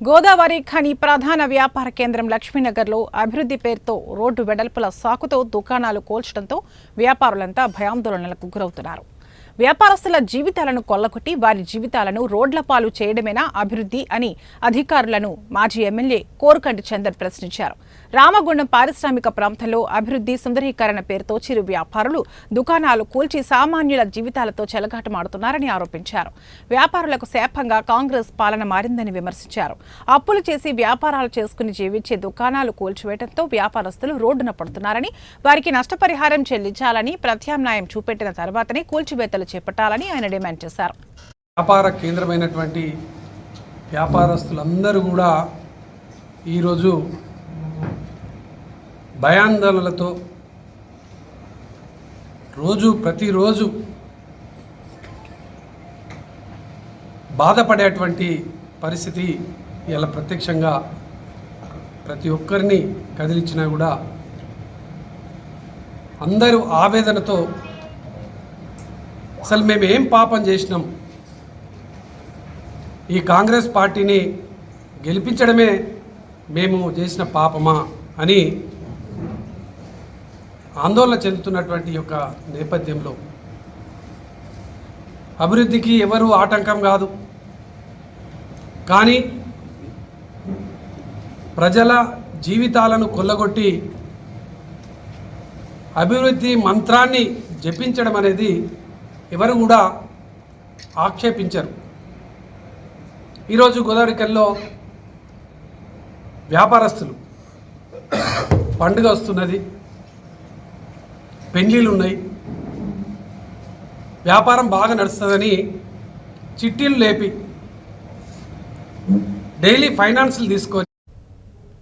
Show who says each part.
Speaker 1: గోదావరి ఖని ప్రధాన వ్యాపార కేంద్రం లక్ష్మీనగర్లో అభివృద్ధి పేరుతో రోడ్డు వెడల్పుల సాకుతో దుకాణాలు కూల్చడంతో వ్యాపారులంతా భయాందోళనలకు గురవుతున్నారు. వ్యాపారస్తుల జీవితాలను కొల్లగొట్టి వారి జీవితాలను రోడ్ల పాలు చేయడమేనా అభివృద్ధి అని అధికారులను మాజీ ఎమ్మెల్యే కోరుకంటి చందర్ ప్రశ్నించారు. రామగుండం పారిశ్రామిక ప్రాంతంలో అభివృద్ధి సుందరీకరణ పేరుతో చిరు వ్యాపారులు దుకాణాలు కూల్చి సామాన్యుల జీవితాలతో చెలగాటమాడుతున్నారని ఆరోపించారు. వ్యాపారులకు శాపంగా కాంగ్రెస్ పాలన మారిందని విమర్శించారు. అప్పులు చేసి వ్యాపారాలు చేసుకుని జీవించే దుకాణాలు కూల్చివేయడంతో వ్యాపారస్తులు రోడ్డున పడుతున్నారని, వారికి నష్టపరిహారం చెల్లించాలని, ప్రత్యామ్నాయం చూపెట్టిన తర్వాతనే కూల్చివేతలు చేపట్టాలని ఆయన డిమాండ్ చేశారు.
Speaker 2: వ్యాపార కేంద్రమైనటువంటి వ్యాపారస్తులందరూ కూడా ఈరోజు భయాందోళనలతో ప్రతిరోజు బాధపడేటువంటి పరిస్థితి ఇలా ప్రత్యక్షంగా ప్రతి ఒక్కరిని కదిలించినా కూడా అందరూ ఆవేదనతో అసలు మేము ఏం పాపం చేసినాం, ఈ కాంగ్రెస్ పార్టీని గెలిపించడమే మేము చేసిన పాపమా అని ఆందోళన చెందుతున్నటువంటి యొక్క నేపథ్యంలో అభివృద్ధికి ఎవరు ఆటంకం కాదు, కానీ ప్రజల జీవితాలను కొల్లగొట్టి అభివృద్ధి మంత్రాన్ని జపించడం అనేది ఎవరు కూడా ఆక్షేపించరు. ఈరోజు గోదావరికల్లో వ్యాపారస్తులు పండుగ వస్తున్నది, పెళ్ళిళ్ళు ఉన్నాయి, వ్యాపారం బాగా నడుస్తుందని చిట్టీలు లేపి డైలీ ఫైనాన్స్లు తీసుకొని